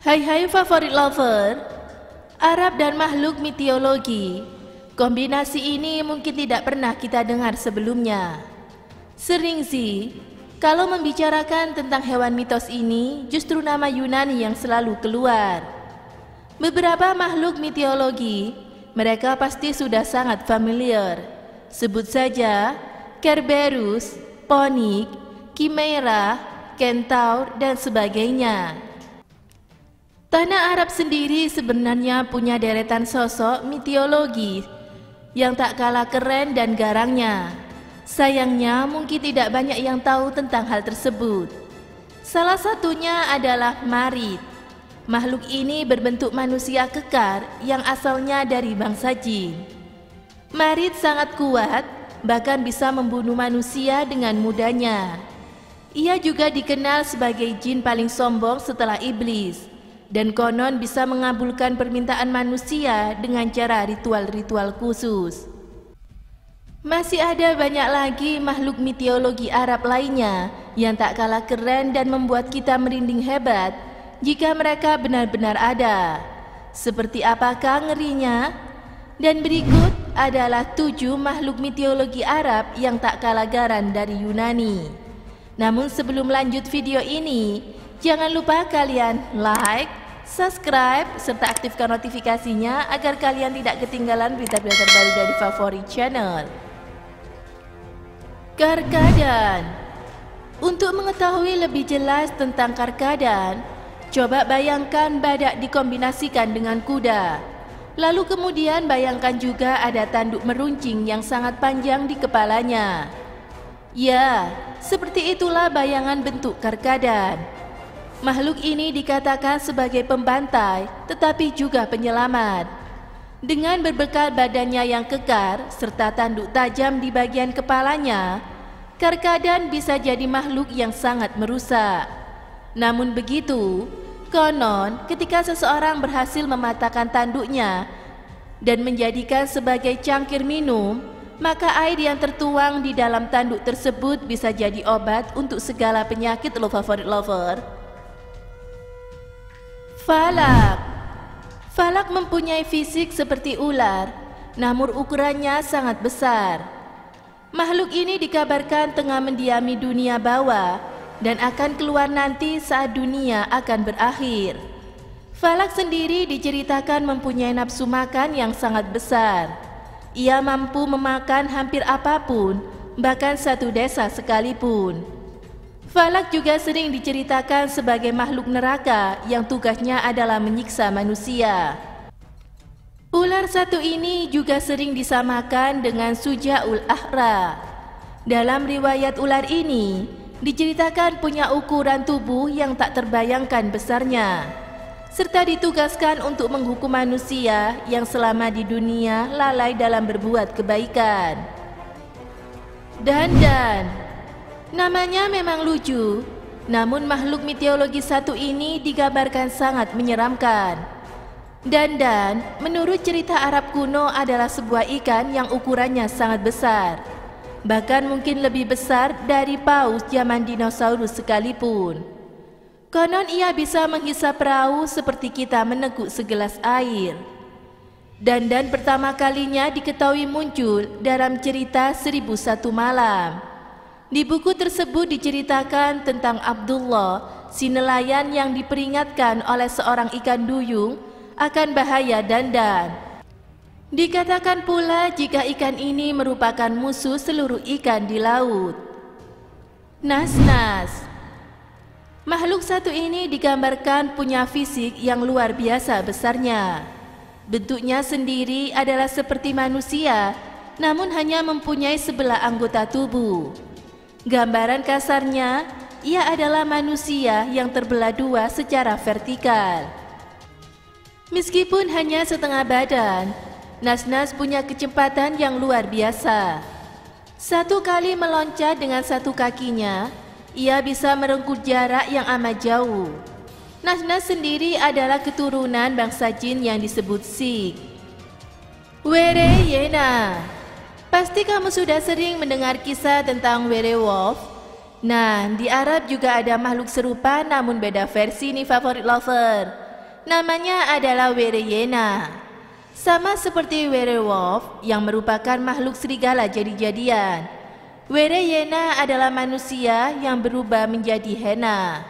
Hai favorit lover, Arab dan makhluk mitologi. Kombinasi ini mungkin tidak pernah kita dengar sebelumnya. Sering sih, kalau membicarakan tentang hewan mitos ini, justru nama Yunani yang selalu keluar. Beberapa makhluk mitologi, mereka pasti sudah sangat familiar. Sebut saja Kerberus, Ponik, Chimera, Kentaur, dan sebagainya. Tanah Arab sendiri sebenarnya punya deretan sosok mitologi yang tak kalah keren dan garangnya. Sayangnya mungkin tidak banyak yang tahu tentang hal tersebut. Salah satunya adalah Marit. Makhluk ini berbentuk manusia kekar yang asalnya dari bangsa jin. Marit sangat kuat, bahkan bisa membunuh manusia dengan mudahnya. Ia juga dikenal sebagai jin paling sombong setelah iblis. Dan konon bisa mengabulkan permintaan manusia dengan cara ritual-ritual khusus. Masih ada banyak lagi makhluk mitologi Arab lainnya yang tak kalah keren dan membuat kita merinding hebat jika mereka benar-benar ada. Seperti apakah ngerinya? Dan berikut adalah 7 makhluk mitologi Arab yang tak kalah garang dari Yunani. Namun sebelum lanjut video ini, jangan lupa kalian like, subscribe, serta aktifkan notifikasinya agar kalian tidak ketinggalan berita-berita terbaru dari favorit channel. Karkadan. Untuk mengetahui lebih jelas tentang Karkadan, coba bayangkan badak dikombinasikan dengan kuda. Lalu kemudian bayangkan juga ada tanduk meruncing yang sangat panjang di kepalanya. Ya, seperti itulah bayangan bentuk Karkadan. Makhluk ini dikatakan sebagai pembantai, tetapi juga penyelamat. Dengan berbekal badannya yang kekar, serta tanduk tajam di bagian kepalanya, Karkadan bisa jadi makhluk yang sangat merusak. Namun begitu, konon ketika seseorang berhasil mematahkan tanduknya dan menjadikan sebagai cangkir minum, maka air yang tertuang di dalam tanduk tersebut bisa jadi obat untuk segala penyakit favorit lover. Falak. Falak mempunyai fisik seperti ular, namun ukurannya sangat besar. Makhluk ini dikabarkan tengah mendiami dunia bawah dan akan keluar nanti saat dunia akan berakhir. Falak sendiri diceritakan mempunyai nafsu makan yang sangat besar. Ia mampu memakan hampir apapun, bahkan satu desa sekalipun. Falak juga sering diceritakan sebagai makhluk neraka yang tugasnya adalah menyiksa manusia. Ular satu ini juga sering disamakan dengan Suja'ul Ahra. Dalam riwayat ular ini, diceritakan punya ukuran tubuh yang tak terbayangkan besarnya, serta ditugaskan untuk menghukum manusia yang selama di dunia lalai dalam berbuat kebaikan. Dandan. Namanya memang lucu, namun makhluk mitologi satu ini digambarkan sangat menyeramkan. Dandan, menurut cerita Arab kuno adalah sebuah ikan yang ukurannya sangat besar. Bahkan mungkin lebih besar dari paus zaman dinosaurus sekalipun. Konon ia bisa menghisap perahu seperti kita meneguk segelas air. Dandan pertama kalinya diketahui muncul dalam cerita 1001 Malam. Di buku tersebut diceritakan tentang Abdullah, si nelayan yang diperingatkan oleh seorang ikan duyung akan bahaya dandan. Dikatakan pula jika ikan ini merupakan musuh seluruh ikan di laut. Nas-nas. Makhluk satu ini digambarkan punya fisik yang luar biasa besarnya. Bentuknya sendiri adalah seperti manusia, namun hanya mempunyai sebelah anggota tubuh. Gambaran kasarnya, ia adalah manusia yang terbelah dua secara vertikal. Meskipun hanya setengah badan, Nas-nas punya kecepatan yang luar biasa. Satu kali meloncat dengan satu kakinya, ia bisa merengkuh jarak yang amat jauh. Nas-nas sendiri adalah keturunan bangsa jin yang disebut Sikh. Wereyena. Pasti kamu sudah sering mendengar kisah tentang werewolf. Nah, di Arab juga ada makhluk serupa namun beda versi nih favorit lover. Namanya adalah Wereyena. Sama seperti werewolf yang merupakan makhluk serigala jadi-jadian. Wereyena adalah manusia yang berubah menjadi hena.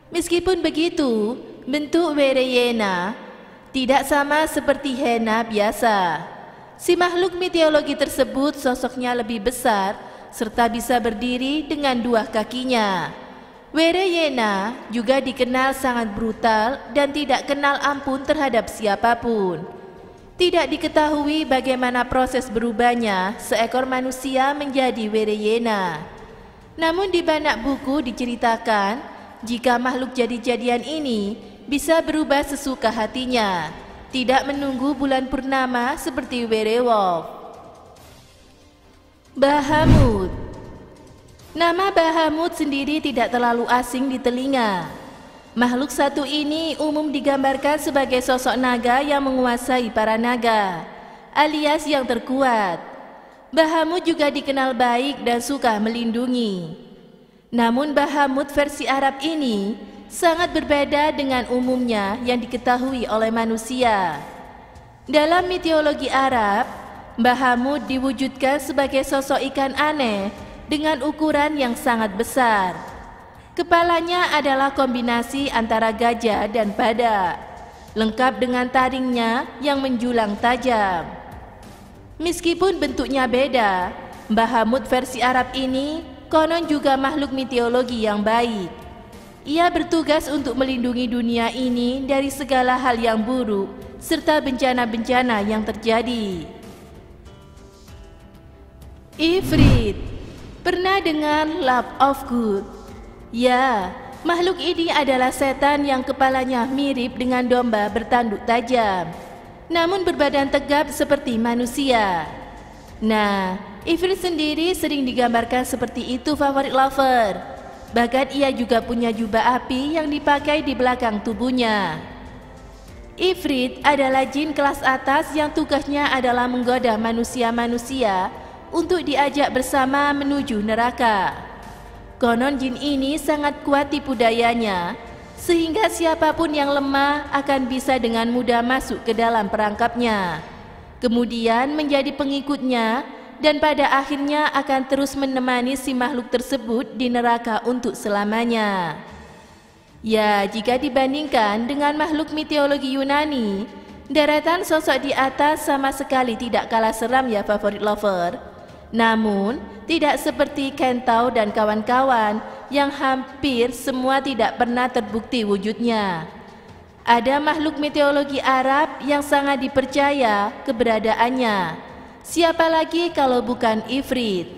Meskipun begitu, bentuk Wereyena tidak sama seperti hena biasa. Si makhluk mitologi tersebut sosoknya lebih besar serta bisa berdiri dengan dua kakinya. Wereyena juga dikenal sangat brutal dan tidak kenal ampun terhadap siapapun. Tidak diketahui bagaimana proses berubahnya seekor manusia menjadi Wereyena. Namun di banyak buku diceritakan jika makhluk jadi-jadian ini bisa berubah sesuka hatinya, tidak menunggu bulan purnama seperti werewolf. Bahamut. Nama Bahamut sendiri tidak terlalu asing di telinga. Makhluk satu ini umum digambarkan sebagai sosok naga yang menguasai para naga, alias yang terkuat. Bahamut juga dikenal baik dan suka melindungi. Namun Bahamut versi Arab ini sangat berbeda dengan umumnya yang diketahui oleh manusia. Dalam mitologi Arab, Bahamut diwujudkan sebagai sosok ikan aneh dengan ukuran yang sangat besar. Kepalanya adalah kombinasi antara gajah dan badak, lengkap dengan taringnya yang menjulang tajam. Meskipun bentuknya beda, Bahamut versi Arab ini konon juga makhluk mitologi yang baik. Ia bertugas untuk melindungi dunia ini dari segala hal yang buruk serta bencana-bencana yang terjadi. Ifrit. Pernah dengar Love of Good? Ya, makhluk ini adalah setan yang kepalanya mirip dengan domba bertanduk tajam, namun berbadan tegap seperti manusia. Nah, Ifrit sendiri sering digambarkan seperti itu favorit lover. Bahkan ia juga punya jubah api yang dipakai di belakang tubuhnya. Ifrit adalah jin kelas atas yang tugasnya adalah menggoda manusia-manusia untuk diajak bersama menuju neraka. Konon jin ini sangat kuat tipu dayanya, sehingga siapapun yang lemah akan bisa dengan mudah masuk ke dalam perangkapnya, kemudian menjadi pengikutnya, dan pada akhirnya akan terus menemani si makhluk tersebut di neraka untuk selamanya. Ya, jika dibandingkan dengan makhluk mitologi Yunani, deretan sosok di atas sama sekali tidak kalah seram ya favorit lover. Namun, tidak seperti Kentau dan kawan-kawan yang hampir semua tidak pernah terbukti wujudnya. Ada makhluk mitologi Arab yang sangat dipercaya keberadaannya. Siapa lagi kalau bukan Ifrit?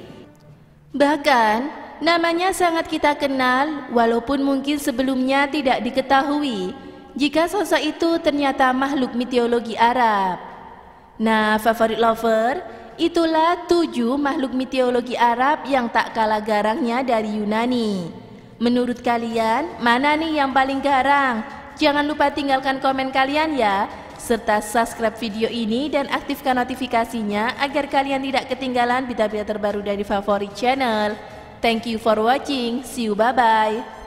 Bahkan, namanya sangat kita kenal walaupun mungkin sebelumnya tidak diketahui jika sosok itu ternyata makhluk mitologi Arab. Nah, favorit lover, itulah 7 makhluk mitologi Arab yang tak kalah garangnya dari Yunani. Menurut kalian, mana nih yang paling garang? Jangan lupa tinggalkan komen kalian ya, serta subscribe video ini dan aktifkan notifikasinya agar kalian tidak ketinggalan berita-berita terbaru dari favorit channel. Thank you for watching. See you, bye-bye.